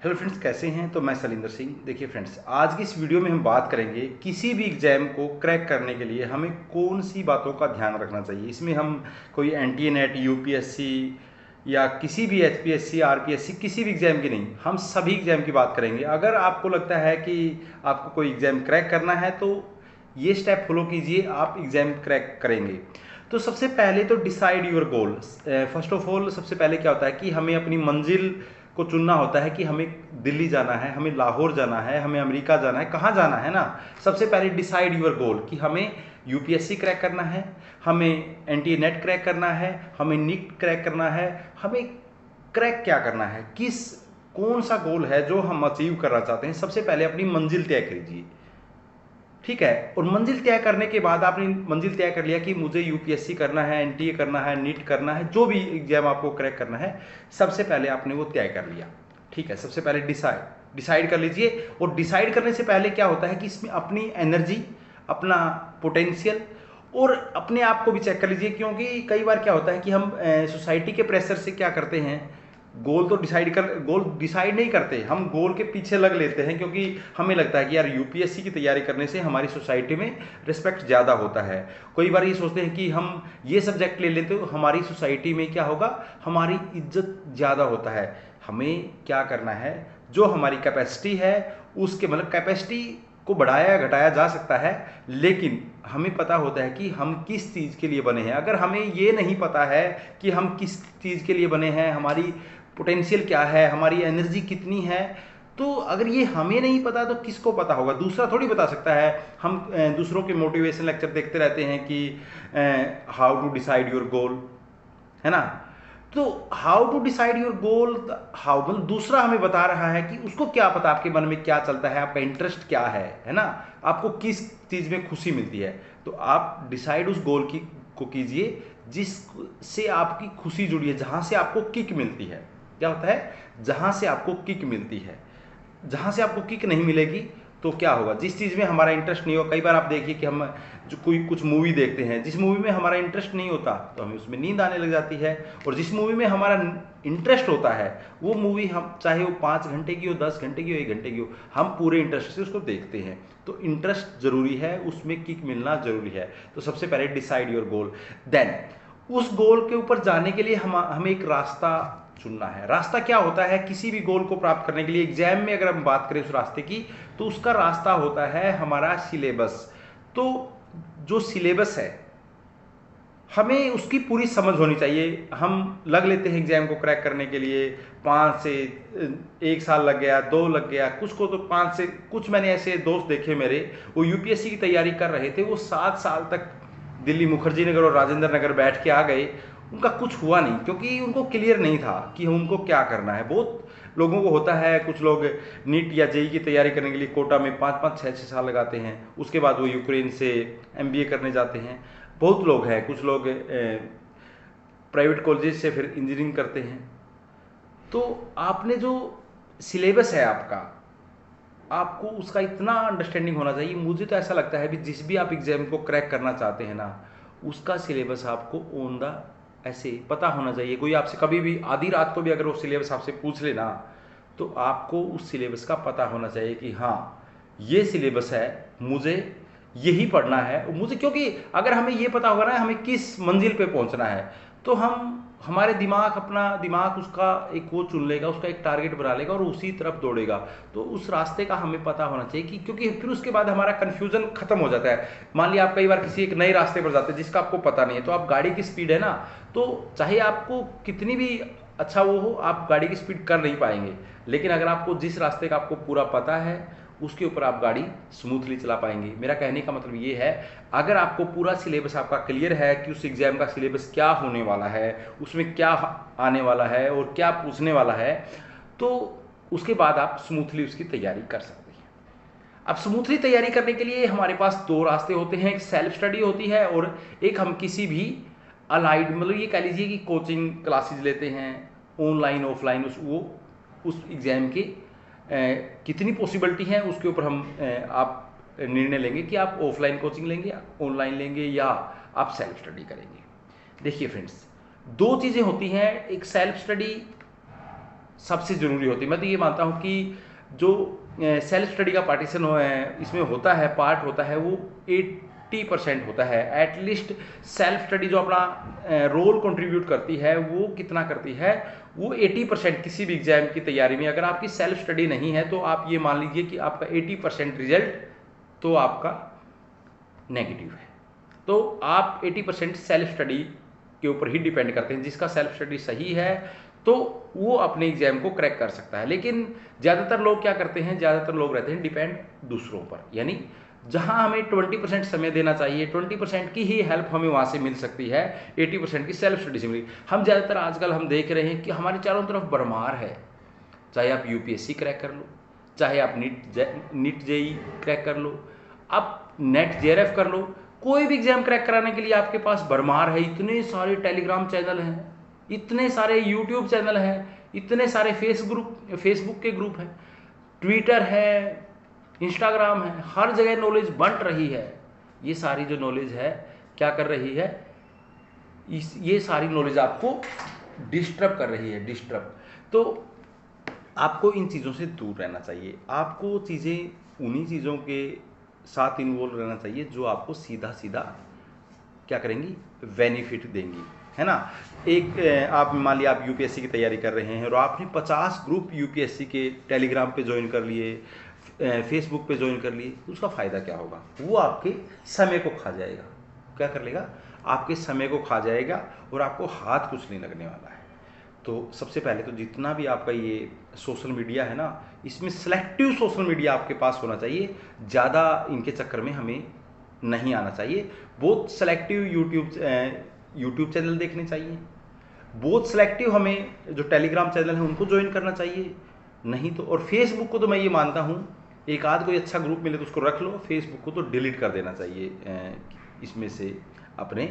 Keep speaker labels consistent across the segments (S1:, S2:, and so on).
S1: Hello friends, कैसे हैं? तो मैं सलिंदर सिंह। देखिए फ्रेंड्स, आज की इस वीडियो में हम बात करेंगे किसी भी एग्जाम को क्रैक करने के लिए हमें कौन सी बातों का ध्यान रखना चाहिए। इसमें हम कोई एनटीए नेट, यूपीएससी या किसी भी एचपीएससी, आरपीएससी, किसी भी एग्जाम की नहीं, हम सभी एग्जाम की बात करेंगे। अगर आपको लगता है कि आपको कोई एग्जाम क्रैक करना है तो ये स्टेप फॉलो कीजिए, आप एग्जाम क्रैक करेंगे। तो सबसे पहले तो decide your goal. First of all, सबसे पहले क्या होता है कि हमें अपनी मंजिल को चुनना होता है कि हमें दिल्ली जाना है, हमें लाहौर जाना है, हमें अमेरिका जाना है, कहाँ जाना है ना। सबसे पहले डिसाइड योर गोल कि हमें यूपीएससी क्रैक करना है, हमें एनटीए नेट क्रैक करना है, हमें नीट क्रैक करना है, हमें क्रैक क्या करना है, कौन सा गोल है जो हम अचीव करना चाहते हैं। सबसे पहले अपनी मंजिल तय कीजिए, ठीक है। और मंजिल तय करने के बाद आपने मंजिल तय कर लिया कि मुझे यूपीएससी करना है, एनटीए करना है, नीट करना है, जो भी एग्जाम आपको क्रैक करना है, सबसे पहले आपने वो तय कर लिया, ठीक है। सबसे पहले डिसाइड कर लीजिए। और डिसाइड करने से पहले क्या होता है कि इसमें अपनी एनर्जी, अपना पोटेंशियल और अपने आप को भी चेक कर लीजिए, क्योंकि कई बार क्या होता है कि हम सोसाइटी के प्रेशर से क्या करते हैं, गोल डिसाइड नहीं करते, हम गोल के पीछे लग लेते हैं, क्योंकि हमें लगता है कि यार यूपीएससी की तैयारी करने से हमारी सोसाइटी में रिस्पेक्ट ज़्यादा होता है। कई बार ये सोचते हैं कि हम ये सब्जेक्ट ले लेते तो हमारी सोसाइटी में क्या होगा, हमारी इज्जत ज़्यादा होता है। हमें क्या करना है, जो हमारी कैपेसिटी है उसके कैपेसिटी को बढ़ाया घटाया जा सकता है, लेकिन हमें पता होता है कि हम किस चीज़ के लिए बने हैं। अगर हमें ये नहीं पता है कि हम किस चीज़ के लिए बने हैं, हमारी पोटेंशियल क्या है, हमारी एनर्जी कितनी है, तो अगर ये हमें नहीं पता तो किसको पता होगा? दूसरा थोड़ी बता सकता है। हम दूसरों के मोटिवेशन लेक्चर देखते रहते हैं कि how to decide your goal, है ना। तो how to decide your goal, how मतलब दूसरा हमें बता रहा है कि उसको क्या पता आपके मन में क्या चलता है, आपका इंटरेस्ट क्या है ना, आपको किस चीज़ में खुशी मिलती है। तो आप डिसाइड उस गोल को कीजिए जिससे आपकी खुशी जुड़ी है, जहाँ से आपको किक मिलती है। क्या होता है? जहाँ से आपको किक मिलती है। जहाँ से आपको किक नहीं मिलेगी तो क्या होगा, जिस चीज़ में हमारा इंटरेस्ट नहीं हो। कई बार आप देखिए कि हम जो कुछ मूवी देखते हैं, जिस मूवी में हमारा इंटरेस्ट नहीं होता तो हमें उसमें नींद आने लग जाती है, और जिस मूवी में हमारा इंटरेस्ट होता है वो मूवी, हम चाहे वो 5 घंटे की हो, 10 घंटे की हो, 1 घंटे की हो, हम पूरे इंटरेस्ट से उसको देखते हैं। तो इंटरेस्ट जरूरी है, उसमें किक मिलना जरूरी है। तो सबसे पहले डिसाइड योर गोल, देन उस गोल के ऊपर जाने के लिए हमें एक रास्ता चुनना है। रास्ता क्या होता है किसी भी गोल को प्राप्त करने के लिए? एग्जाम में अगर हम बात करें उस रास्ते की, तो उसका रास्ता होता है हमारा सिलेबस। तो जो सिलेबस है, हमें उसकी पूरी समझ होनी चाहिए। हम लग लेते हैं एग्जाम को क्रैक करने के लिए, 5 से 1 साल लग गया, 2 लग गया, कुछ को तो 5 से, कुछ मैंने ऐसे दोस्त देखे मेरे, वो यूपीएससी की तैयारी कर रहे थे, वो 7 साल तक दिल्ली मुखर्जी नगर और राजेंद्र नगर बैठ के आ गए, उनका कुछ हुआ नहीं, क्योंकि उनको क्लियर नहीं था कि उनको क्या करना है। बहुत लोगों को होता है, कुछ लोग नीट या जेई की तैयारी करने के लिए कोटा में 5-5, 6-6 साल लगाते हैं, उसके बाद वो यूक्रेन से एमबीए करने जाते हैं। बहुत लोग हैं, कुछ लोग प्राइवेट कॉलेजेस से फिर इंजीनियरिंग करते हैं। तो आपने जो सिलेबस है आपका, आपको उसका इतना अंडरस्टैंडिंग होना चाहिए। मुझे तो ऐसा लगता है कि जिस भी आप एग्जाम को क्रैक करना चाहते हैं ना, उसका सिलेबस आपको ऑन द ऐसे पता होना चाहिए। कोई आपसे कभी भी आधी रात को भी अगर वो सिलेबस आपसे पूछ लेना, तो आपको उस सिलेबस का पता होना चाहिए कि हाँ, ये सिलेबस है, मुझे यही पढ़ना है मुझे। क्योंकि अगर हमें ये पता होगा ना हमें किस मंजिल पे पहुंचना है, तो हमारे अपना दिमाग उसका एक वो चुन लेगा, उसका एक टारगेट बना लेगा और उसी तरफ दौड़ेगा। तो उस रास्ते का हमें पता होना चाहिए कि, क्योंकि फिर उसके बाद हमारा कन्फ्यूजन खत्म हो जाता है। मान लिया आप कई बार किसी एक नए रास्ते पर जाते हैं जिसका आपको पता नहीं है, तो आप गाड़ी की स्पीड है ना, तो चाहे आपको कितनी भी अच्छा वो हो, आप गाड़ी की स्पीड कर नहीं पाएंगे। लेकिन अगर आपको जिस रास्ते का आपको पूरा पता है, उसके ऊपर आप गाड़ी स्मूथली चला पाएंगे। मेरा कहने का मतलब ये है, अगर आपको पूरा सिलेबस आपका क्लियर है कि उस एग्जाम का सिलेबस क्या होने वाला है, उसमें क्या आने वाला है और क्या पूछने वाला है, तो उसके बाद आप स्मूथली उसकी तैयारी कर सकते हैं। अब स्मूथली तैयारी करने के लिए हमारे पास 2 रास्ते होते हैं, एक सेल्फ स्टडी होती है और एक हम किसी भी अलाइड, ये कह लीजिए कि कोचिंग क्लासेज लेते हैं, ऑनलाइन ऑफलाइन, उस एग्ज़ाम के कितनी पॉसिबिलिटी है उसके ऊपर आप निर्णय लेंगे कि आप ऑफलाइन कोचिंग लेंगे, ऑनलाइन लेंगे, या आप सेल्फ स्टडी करेंगे। देखिए फ्रेंड्स, 2 चीज़ें होती हैं। एक सेल्फ स्टडी सबसे ज़रूरी होती है। मैं तो ये मानता हूँ कि जो सेल्फ स्टडी का पार्टीशन इसमें होता है, पार्ट होता है, वो 80% होता है एटलीस्ट। सेल्फ स्टडी जो अपना रोल कंट्रीब्यूट करती है वो कितना करती है, वो 80% किसी भी एग्जाम की तैयारी में। अगर आपकी सेल्फ स्टडी नहीं है तो आप ये मान लीजिए कि आपका 80% रिजल्ट तो आपका नेगेटिव है। तो आप 80% सेल्फ स्टडी के ऊपर ही डिपेंड करते हैं। जिसका सेल्फ स्टडी सही है तो वो अपने एग्जाम को क्रैक कर सकता है। लेकिन ज़्यादातर लोग क्या करते हैं, ज़्यादातर लोग रहते हैं डिपेंड दूसरों पर, यानी जहां हमें 20% समय देना चाहिए, 20% की ही हेल्प हमें वहां से मिल सकती है, 80% की सेल्फ स्टडी से मिली। हम ज़्यादातर आजकल हम देख रहे हैं कि हमारे चारों तरफ भरमार है। चाहे आप यूपीएससी क्रैक कर लो, चाहे आप नीट जेई क्रैक कर लो, आप नेट जेआरएफ कर लो, कोई भी एग्जाम क्रैक कराने के लिए आपके पास भरमार है। इतने सारे टेलीग्राम चैनल हैं, इतने सारे यूट्यूब चैनल हैं, इतने सारे फेसबुक के ग्रुप हैं, ट्विटर है, इंस्टाग्राम है, हर जगह नॉलेज बंट रही है। ये सारी जो नॉलेज है क्या कर रही है, ये सारी नॉलेज आपको डिस्टर्ब कर रही है, डिस्टर्ब। तो आपको इन चीज़ों से दूर रहना चाहिए। आपको चीज़ें उन्हीं चीज़ों के साथ इन्वॉल्व रहना चाहिए जो आपको सीधा सीधा क्या करेंगी, बेनिफिट देंगी, है ना। एक आप मान लिया आप यूपीएससी की तैयारी कर रहे हैं और आपने 50 ग्रुप यूपीएससी के टेलीग्राम पे ज्वाइन कर लिए, फेसबुक पे ज्वाइन कर लिए, उसका फ़ायदा क्या होगा, वो आपके समय को खा जाएगा। क्या कर लेगा, आपके समय को खा जाएगा और आपको हाथ कुछ नहीं लगने वाला है। तो सबसे पहले तो जितना भी आपका ये सोशल मीडिया है ना, इसमें सेलेक्टिव सोशल मीडिया आपके पास होना चाहिए। ज़्यादा इनके चक्कर में हमें नहीं आना चाहिए। बहुत सेलेक्टिव यूट्यूब चैनल देखने चाहिए, बहुत सेलेक्टिव हमें जो टेलीग्राम चैनल है उनको ज्वाइन करना चाहिए। नहीं तो और फेसबुक को तो मैं ये मानता हूँ, एक आध कोई अच्छा ग्रुप मिले तो उसको रख लो, फेसबुक को तो डिलीट कर देना चाहिए इसमें से, अपने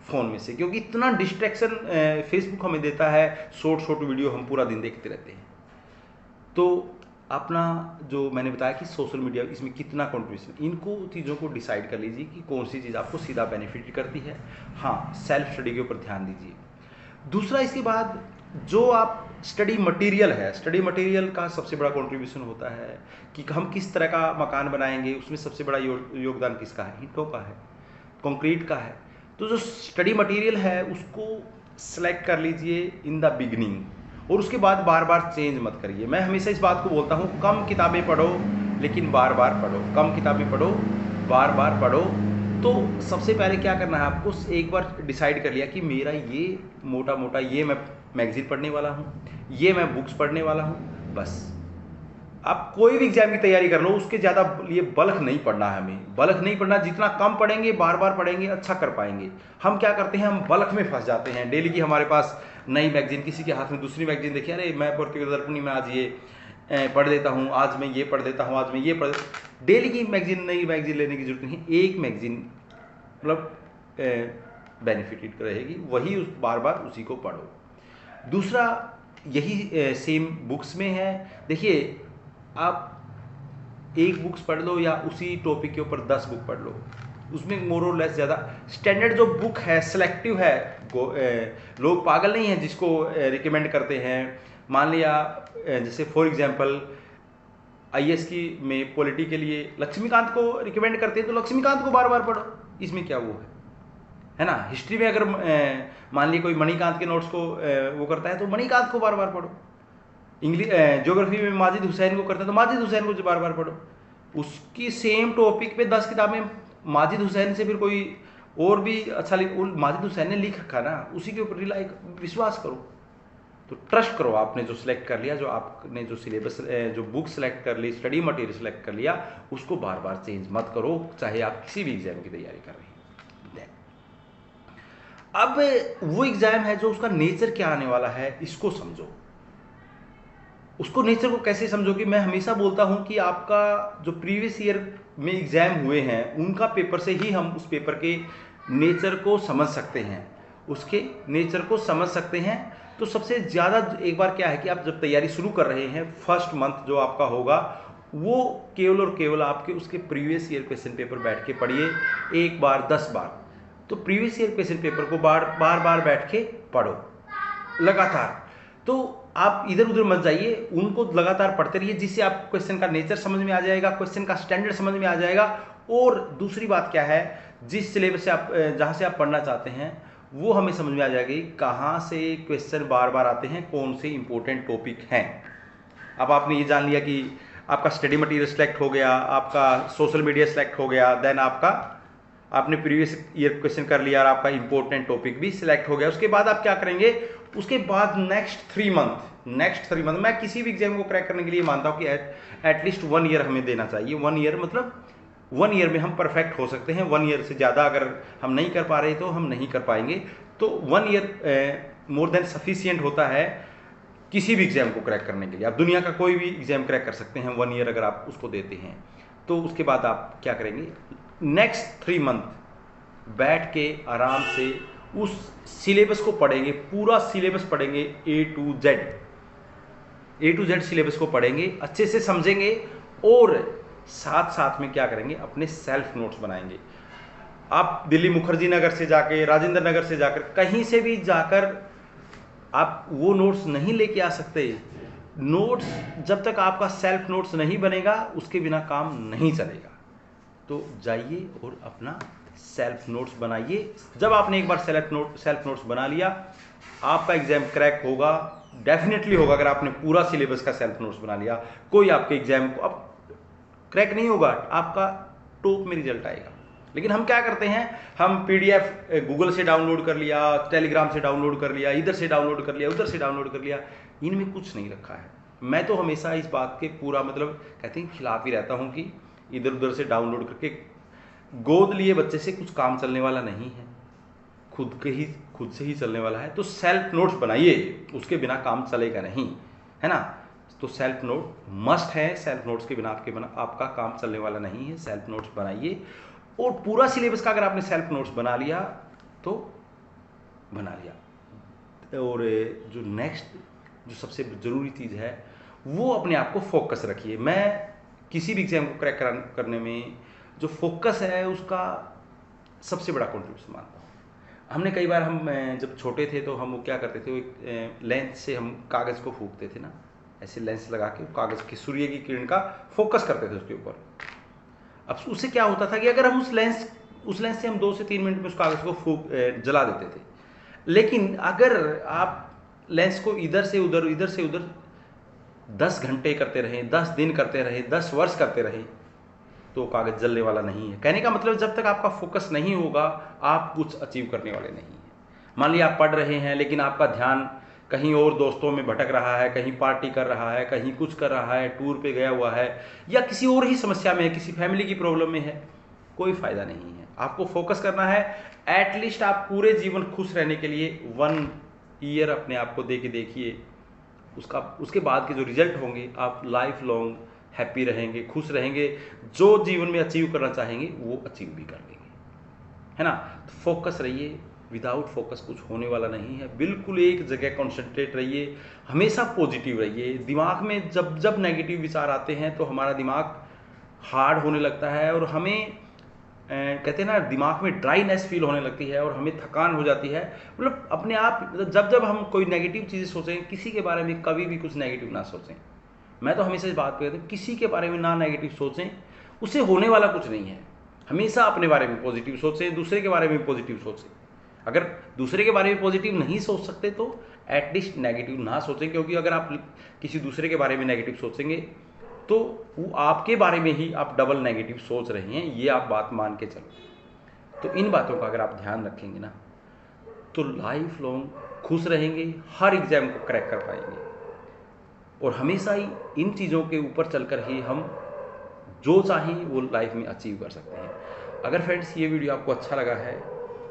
S1: फ़ोन में से, क्योंकि इतना डिस्ट्रैक्शन फेसबुक हमें देता है। शॉर्ट वीडियो हम पूरा दिन देखते रहते हैं। तो अपना जो मैंने बताया कि सोशल मीडिया इसमें कितना कंट्रीब्यूशन, इनको चीज़ों को डिसाइड कर लीजिए कि कौन सी चीज़ आपको सीधा बेनिफिट करती है। हाँ, सेल्फ स्टडी के ऊपर ध्यान दीजिए। दूसरा, इसके बाद जो आप स्टडी मटेरियल है, स्टडी मटेरियल का सबसे बड़ा कंट्रीब्यूशन होता है कि हम किस तरह का मकान बनाएंगे। उसमें सबसे बड़ा योगदान किसका है, ईंटों का है, कंक्रीट का है। तो जो स्टडी मटेरियल है उसको सेलेक्ट कर लीजिए इन द बिगनिंग, और उसके बाद बार बार चेंज मत करिए। मैं हमेशा इस बात को बोलता हूँ, कम किताबें पढ़ो लेकिन बार बार पढ़ो, कम किताबें पढ़ो बार बार पढ़ो। तो सबसे पहले क्या करना है आपको, एक बार डिसाइड कर लिया कि मेरा ये मोटा मोटा ये मैं मैगजीन पढ़ने वाला हूँ, ये मैं बुक्स पढ़ने वाला हूँ, बस। आप कोई भी एग्जाम की तैयारी कर लो, उसके ज़्यादा ये बल्क नहीं पढ़ना है हमें, बल्क नहीं पढ़ना। जितना कम पढ़ेंगे, बार बार पढ़ेंगे, अच्छा कर पाएंगे। हम क्या करते हैं, हम बल्क में फंस जाते हैं। डेली की हमारे पास नई मैगजीन, किसी के हाथ में दूसरी मैगजीन देखिए, अरे मैं दर्पणी में आज ये पढ़ देता हूँ, आज मैं ये पढ़ देता हूँ, आज मैं ये पढ़। डेली की मैगजीन, नई मैगजीन लेने की जरूरत नहीं, एक मैगजीन मतलब बेनिफिटेड रहेगी, वही बार बार उसी को पढ़ो। दूसरा, यही सेम बुक्स में है। देखिए, आप एक बुक्स पढ़ लो या उसी टॉपिक के ऊपर 10 बुक पढ़ लो, उसमें मोर और लेस ज़्यादा स्टैंडर्ड जो बुक है, सिलेक्टिव है। लोग पागल नहीं हैं जिसको रिकमेंड करते हैं। मान लिया जैसे फॉर एग्जांपल आईएएस की में पॉलिटी के लिए लक्ष्मीकांत को रिकमेंड करते हैं, तो लक्ष्मीकांत को बार बार पढ़ो, इसमें क्या वो है ना। हिस्ट्री में अगर मान लीजिए कोई मणिकांत के नोट्स को वो करता है तो मणिकांत को बार बार पढ़ो। इंग्लिश ज्योग्राफी में माजिद हुसैन को करते हैं तो माजिद हुसैन को बार बार पढ़ो। उसकी सेम टॉपिक पे 10 किताबें माजिद हुसैन से फिर कोई और भी अच्छा माजिद हुसैन ने लिख रखा ना, उसी के ऊपर विश्वास करो। तो ट्रस्ट करो, आपने जो सिलेक्ट कर लिया, जो आपने जो सिलेबस जो बुक सेलेक्ट कर ली, स्टडी मटेरियल सेलेक्ट कर लिया, उसको बार बार चेंज मत करो, चाहे आप किसी भी एग्जाम की तैयारी कर रहे हैं। अब वो एग्जाम है जो उसका नेचर क्या आने वाला है, इसको समझो। उसको नेचर को कैसे समझोगे, मैं हमेशा बोलता हूं कि आपका जो प्रीवियस ईयर में एग्जाम हुए हैं उनका पेपर से ही हम उस पेपर के नेचर को समझ सकते हैं, उसके नेचर को समझ सकते हैं। तो सबसे ज़्यादा एक बार क्या है कि आप जब तैयारी शुरू कर रहे हैं, फर्स्ट मंथ जो आपका होगा वो केवल और केवल आपके उसके प्रीवियस ईयर क्वेश्चन पेपर बैठ के पढ़िए, 1 बार 10 बार। तो प्रीवियस ईयर क्वेश्चन पेपर को बार बार बैठ के पढ़ो लगातार। तो आप इधर उधर मत जाइए, उनको लगातार पढ़ते रहिए, जिससे आपको क्वेश्चन का नेचर समझ में आ जाएगा, क्वेश्चन का स्टैंडर्ड समझ में आ जाएगा। और दूसरी बात क्या है, जिस सिलेबस से आप जहाँ से आप पढ़ना चाहते हैं वो हमें समझ में आ जाएगी, कहाँ से क्वेश्चन बार बार आते हैं, कौन से इंपॉर्टेंट टॉपिक हैं। अब आपने ये जान लिया कि आपका स्टडी मटेरियल सिलेक्ट हो गया, आपका सोशल मीडिया सिलेक्ट हो गया, देन आपने प्रीवियस ईयर क्वेश्चन कर लिया और आपका इंपॉर्टेंट टॉपिक भी सिलेक्ट हो गया। उसके बाद आप क्या करेंगे, उसके बाद नेक्स्ट 3 मंथ मैं किसी भी एग्जाम को क्रैक करने के लिए मानता हूँ कि एटलीस्ट 1 ईयर हमें देना चाहिए। 1 ईयर मतलब 1 ईयर में हम परफेक्ट हो सकते हैं। 1 ईयर से ज़्यादा अगर हम नहीं कर पा रहे तो हम नहीं कर पाएंगे। तो 1 ईयर मोर देन सफिशियंट होता है किसी भी एग्जाम को क्रैक करने के लिए। आप दुनिया का कोई भी एग्जाम क्रैक कर सकते हैं 1 ईयर अगर आप उसको देते हैं। तो उसके बाद आप क्या करेंगे, नेक्स्ट 3 मंथ बैठ के आराम से उस सिलेबस को पढ़ेंगे, पूरा सिलेबस पढ़ेंगे, A to Z सिलेबस को पढ़ेंगे, अच्छे से समझेंगे और साथ साथ में क्या करेंगे, अपने सेल्फ नोट्स बनाएंगे। आप दिल्ली मुखर्जी नगर से जाके, राजेंद्र नगर से जाकर, कहीं से भी जाकर आप वो नोट्स नहीं लेके आ सकते। नोट्स जब तक आपका सेल्फ नोट्स नहीं बनेगा उसके बिना काम नहीं चलेगा। तो जाइए और अपना सेल्फ नोट्स बनाइए। जब आपने एक बार सेल्फ नोट्स बना लिया, आपका एग्जाम क्रैक होगा, डेफिनेटली होगा। अगर आपने पूरा सिलेबस का सेल्फ नोट्स बना लिया, कोई आपके एग्जाम को अब क्रैक नहीं होगा, आपका टॉप में रिजल्ट आएगा। लेकिन हम क्या करते हैं, हम PDF गूगल से डाउनलोड कर लिया, टेलीग्राम से डाउनलोड कर लिया, इधर से डाउनलोड कर लिया, उधर से डाउनलोड कर लिया, इनमें कुछ नहीं रखा है। मैं तो हमेशा इस बात के पूरा मतलब कहते हैं खिलाफ ही रहता हूँ कि इधर उधर से डाउनलोड करके गोद लिए बच्चे से कुछ काम चलने वाला नहीं है, खुद से ही चलने वाला है। तो सेल्फ नोट्स बनाइए, उसके बिना काम चलेगा नहीं, है ना। तो सेल्फ नोट मस्ट है, सेल्फ नोट्स के बिना आपका काम चलने वाला नहीं है। सेल्फ नोट्स बनाइए और पूरा सिलेबस का अगर आपने सेल्फ नोट्स बना लिया तो बना लिया। और जो नेक्स्ट जो सबसे ज़रूरी चीज़ है वो अपने आप को फोकस रखिए। मैं किसी भी एग्जाम को क्रैक करने में जो फोकस है उसका सबसे बड़ा कंट्रीब्यूशन मानता हूँ। हमने कई बार, हम जब छोटे थे तो हम वो क्या करते थे, एक लेंस से हम कागज़ को फूंकते थे ना, ऐसे लेंस लगा के कागज़ की सूर्य की किरण का फोकस करते थे उसके ऊपर। अब उससे क्या होता था कि अगर हम उस लेंस से हम 2 से 3 मिनट में उस कागज़ को जला देते थे। लेकिन अगर आप लेंस को इधर से उधर 10 घंटे करते रहें, 10 दिन करते रहें, 10 वर्ष करते रहें, तो कागज़ जलने वाला नहीं है। कहने का मतलब जब तक आपका फोकस नहीं होगा आप कुछ अचीव करने वाले नहीं हैं। मान लिया आप पढ़ रहे हैं लेकिन आपका ध्यान कहीं और दोस्तों में भटक रहा है, कहीं पार्टी कर रहा है, कहीं कुछ कर रहा है, टूर पे गया हुआ है, या किसी और ही समस्या में है, किसी फैमिली की प्रॉब्लम में है, कोई फ़ायदा नहीं है। आपको फोकस करना है। एटलीस्ट आप पूरे जीवन खुश रहने के लिए 1 ईयर अपने आप को दे के देखिए, उसके बाद के जो रिजल्ट होंगे आप लाइफ लॉन्ग हैप्पी रहेंगे, खुश रहेंगे, जो जीवन में अचीव करना चाहेंगे वो अचीव भी कर लेंगे, है ना। तो फोकस रहिए, विदाउट फोकस कुछ होने वाला नहीं है। बिल्कुल एक जगह कॉन्सेंट्रेट रहिए, हमेशा पॉजिटिव रहिए। दिमाग में जब नेगेटिव विचार आते हैं तो हमारा दिमाग हार्ड होने लगता है और हमें कहते हैं ना, दिमाग में ड्राइनेस फील होने लगती है और हमें थकान हो जाती है। मतलब अपने आप जब हम कोई नेगेटिव चीज़ें सोचें, किसी के बारे में कभी भी कुछ नेगेटिव ना सोचें। मैं तो हमेशा इस बात पे कहता हूँ, किसी के बारे में ना नेगेटिव सोचें, उससे होने वाला कुछ नहीं है। हमेशा अपने बारे में पॉजिटिव सोचें, दूसरे के बारे में पॉजिटिव सोचें। अगर दूसरे के बारे में पॉजिटिव नहीं सोच सकते तो एटलीस्ट नेगेटिव ना सोचें, क्योंकि अगर आप किसी दूसरे के बारे में नेगेटिव सोचेंगे तो वो आपके बारे में ही आप डबल नेगेटिव सोच रहे हैं, ये आप बात मान के चलो। तो इन बातों का अगर आप ध्यान रखेंगे ना तो लाइफ लॉन्ग खुश रहेंगे, हर एग्जाम को क्रैक कर पाएंगे और हमेशा ही इन चीज़ों के ऊपर चलकर ही हम जो चाहें वो लाइफ में अचीव कर सकते हैं। अगर फ्रेंड्स ये वीडियो आपको अच्छा लगा है,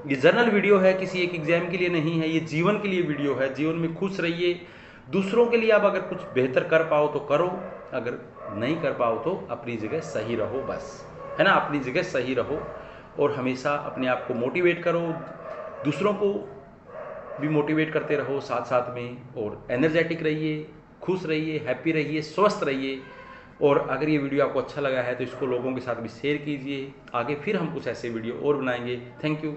S1: ये जर्नल वीडियो है, किसी एक एग्जाम के लिए नहीं है, ये जीवन के लिए वीडियो है। जीवन में खुश रहिए, दूसरों के लिए आप अगर कुछ बेहतर कर पाओ तो करो, अगर नहीं कर पाओ तो अपनी जगह सही रहो, बस, है ना। अपनी जगह सही रहो और हमेशा अपने आप को मोटिवेट करो, दूसरों को भी मोटिवेट करते रहो साथ साथ में, और एनर्जेटिक रहिए, खुश रहिए, हैप्पी रहिए, स्वस्थ रहिए। और अगर ये वीडियो आपको अच्छा लगा है तो इसको लोगों के साथ भी शेयर कीजिए। आगे फिर हम कुछ ऐसे वीडियो और बनाएंगे। Thank you.